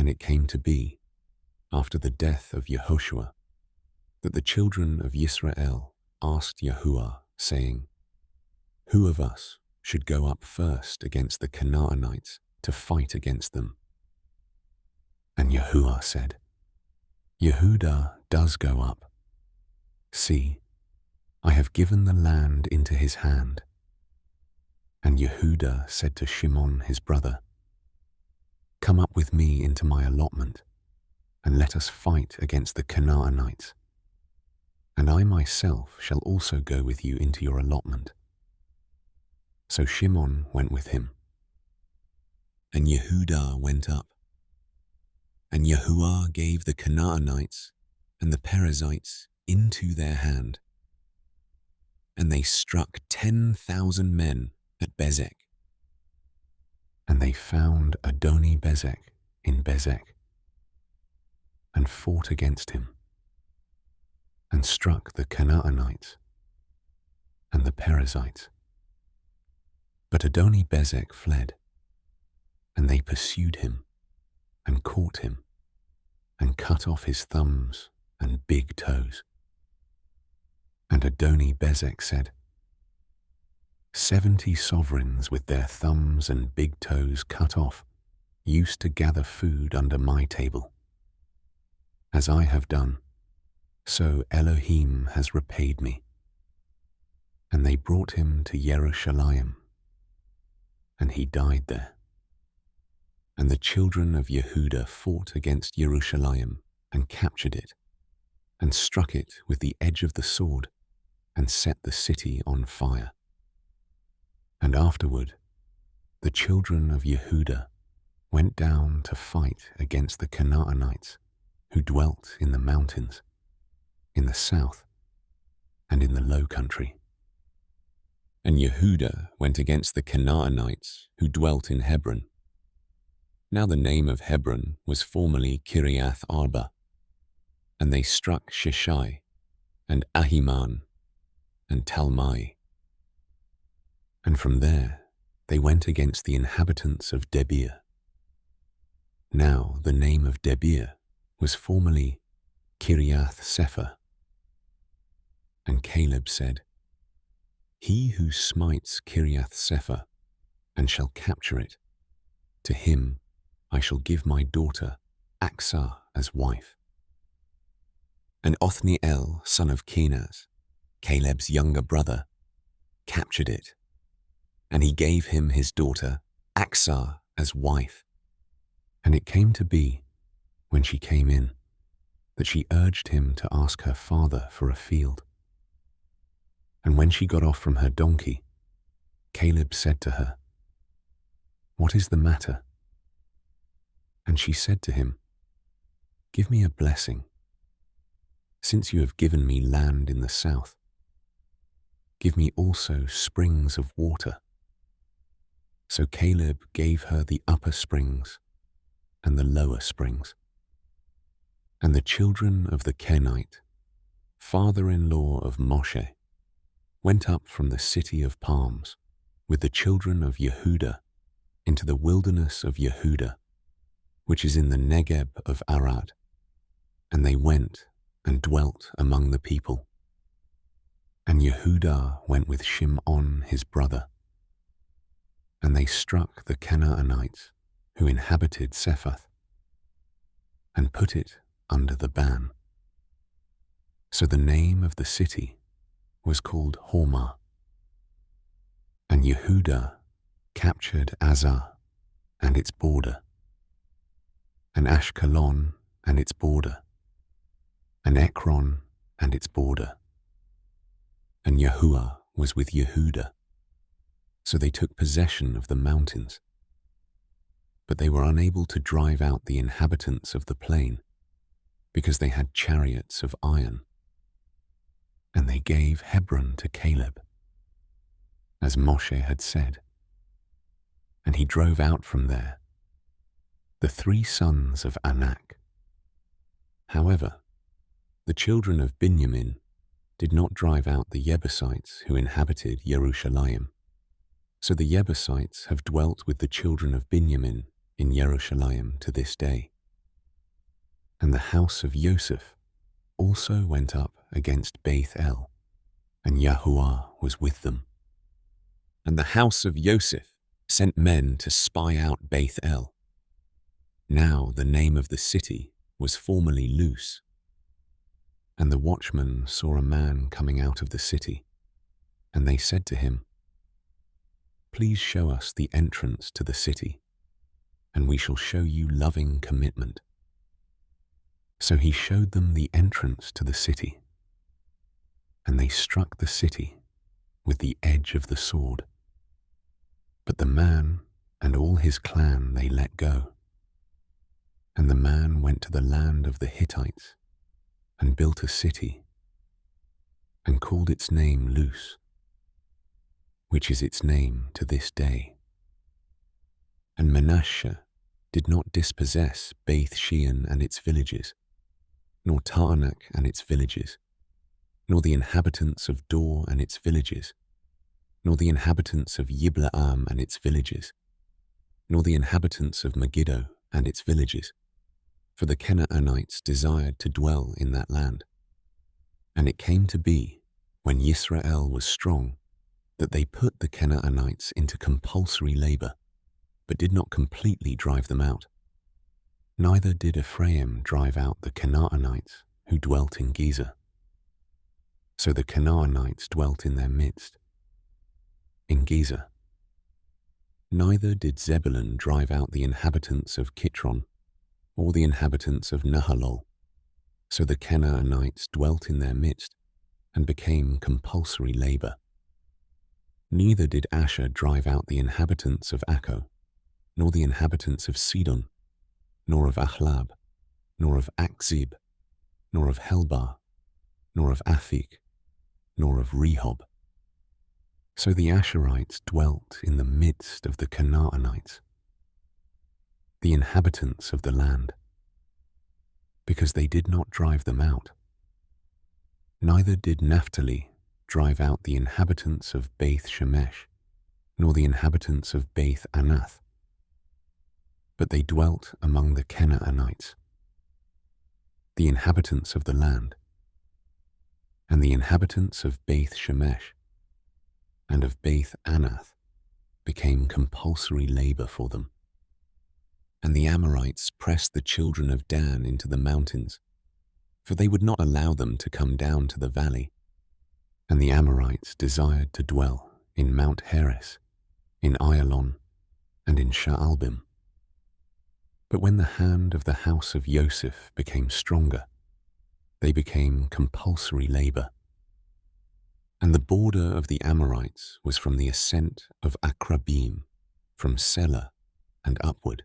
And it came to be, after the death of Yehoshua, that the children of Yisrael asked Yahuwah, saying, "Who of us should go up first against the Canaanites to fight against them?" And Yahuwah said, "Yehudah does go up. See, I have given the land into his hand." And Yehudah said to Shimon his brother, "Come up with me into my allotment, and let us fight against the Canaanites. And I myself shall also go with you into your allotment." So Shimon went with him. And Yehudah went up. And Yahuwah gave the Canaanites and the Perizzites into their hand. And they struck 10,000 men at Bezek. And they found Adoni-Bezek in Bezek, and fought against him, and struck the Canaanites and the Perizzites. But Adoni-Bezek fled, and they pursued him, and caught him, and cut off his thumbs and big toes. And Adoni-Bezek said, 70 sovereigns with their thumbs and big toes cut off used to gather food under my table. As I have done, so Elohim has repaid me." And they brought him to Jerusalem, and he died there. And the children of Yehudah fought against Jerusalem and captured it, and struck it with the edge of the sword, and set the city on fire. And afterward, the children of Yehudah went down to fight against the Canaanites who dwelt in the mountains, in the south, and in the low country. And Yehudah went against the Canaanites who dwelt in Hebron. Now the name of Hebron was formerly Kiriath Arba. And they struck Sheshai, and Ahiman, and Talmai. And from there they went against the inhabitants of Debir. Now the name of Debir was formerly Kiriath Sepher. And Caleb said, "He who smites Kiriath Sepher and shall capture it, to him I shall give my daughter Aksah as wife." And Othniel, son of Kenaz, Caleb's younger brother, captured it, and he gave him his daughter Aksah as wife. And it came to be, when she came in, that she urged him to ask her father for a field. And when she got off from her donkey, Caleb said to her, "What is the matter?" And she said to him, "Give me a blessing, since you have given me land in the south. Give me also springs of water." So Caleb gave her the upper springs and the lower springs. And the children of the Kenite, father-in-law of Moshe, went up from the city of palms with the children of Yehudah into the wilderness of Yehudah, which is in the Negeb of Arad, and they went and dwelt among the people. And Yehudah went with Shimon his brother, and they struck the Canaanites who inhabited Sephath, and put it under the ban. So the name of the city was called Hormah. And Yehudah captured Azah and its border, and Ashkelon and its border, and Ekron and its border. And Yahuwah was with Yehudah, so they took possession of the mountains. But they were unable to drive out the inhabitants of the plain, because they had chariots of iron. And they gave Hebron to Caleb, as Moshe had said. And he drove out from there the 3 sons of Anak. However, the children of Binyamin did not drive out the Jebusites who inhabited Jerusalem. So the Jebusites have dwelt with the children of Binyamin in Jerusalem to this day. And the house of Joseph also went up against Beth El, and Yahuwah was with them. And the house of Joseph sent men to spy out Beth El. Now the name of the city was formerly Luz. And the watchmen saw a man coming out of the city, and they said to him, "Please show us the entrance to the city, and we shall show you loving commitment." So he showed them the entrance to the city, and they struck the city with the edge of the sword. But the man and all his clan they let go. And the man went to the land of the Hittites and built a city and called its name Luz, which is its name to this day. And Manasseh did not dispossess Beth Shean and its villages, nor Taanach and its villages, nor the inhabitants of Dor and its villages, nor the inhabitants of Yiblaam and its villages, nor the inhabitants of Megiddo and its villages, for the Canaanites desired to dwell in that land. And it came to be, when Yisrael was strong, that they put the Canaanites into compulsory labor, but did not completely drive them out. Neither did Ephraim drive out the Canaanites who dwelt in Gezer. So the Canaanites dwelt in their midst, in Gezer. Neither did Zebulun drive out the inhabitants of Kitron, or the inhabitants of Nahalol. So the Canaanites dwelt in their midst, and became compulsory labor. Neither did Asher drive out the inhabitants of Akko, nor the inhabitants of Sidon, nor of Ahlab, nor of Akzib, nor of Helbah, nor of Aphik, nor of Rehob. So the Asherites dwelt in the midst of the Canaanites, the inhabitants of the land, because they did not drive them out. Neither did Naphtali drive out the inhabitants of Beth Shemesh, nor the inhabitants of Beth Anath, but they dwelt among the Canaanites, the inhabitants of the land. And the inhabitants of Beth Shemesh and of Beth Anath became compulsory labor for them. And the Amorites pressed the children of Dan into the mountains, for they would not allow them to come down to the valley. And the Amorites desired to dwell in Mount Heres, in Ayalon, and in Sha'albim. But when the hand of the house of Joseph became stronger, they became compulsory labor. And the border of the Amorites was from the ascent of Akrabim, from Selah and upward,